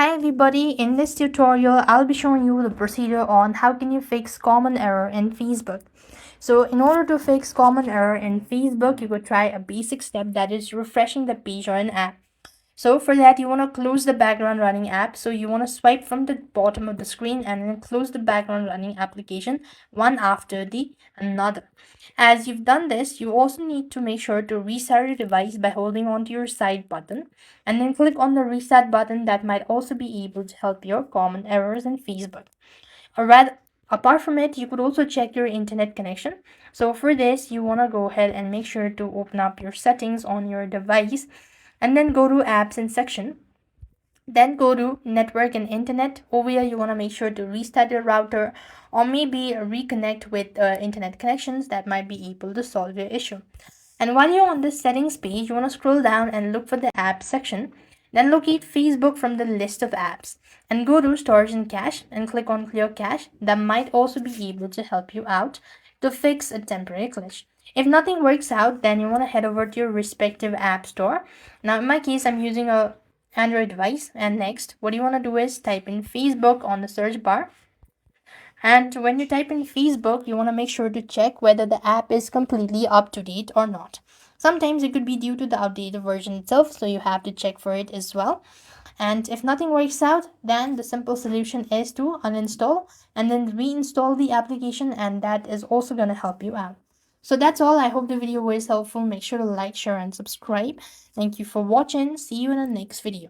Hi everybody, in this tutorial I'll be showing you the procedure on how can you fix common error in Facebook. So in order to fix common error in Facebook, you could try a basic step, that is refreshing the page or an app. So for that, you want to close the background running app. So you want to swipe from the bottom of the screen and then close the background running application one after the another. As you've done this, you also need to make sure to restart your device by holding onto your side button and then click on the reset button. That might also be able to help your common errors in Facebook. Or rather, apart from it, you could also check your internet connection. So for this, you want to go ahead and make sure to open up your settings on your device and then go to apps and section. Then go to network and internet. Over here, you want to make sure to restart your router or maybe reconnect with internet connections. That might be able to solve your issue. And while you're on this settings page, you want to scroll down and look for the app section. Then locate Facebook from the list of apps and go to storage and cache and click on clear cache. That might also be able to help you out to fix a temporary glitch. If nothing works out, then you want to head over to your respective app store. Now in my case, I'm using a Android device, and next what you want to do is type in Facebook on the search bar. And when you type in Facebook, you want to make sure to check whether the app is completely up to date or not. Sometimes it could be due to the outdated version itself, so you have to check for it as well. And if nothing works out, then the simple solution is to uninstall and then reinstall the application, and that is also going to help you out. So that's all. I hope the video was helpful. Make sure to like, share, and subscribe. Thank you for watching. See you in the next video.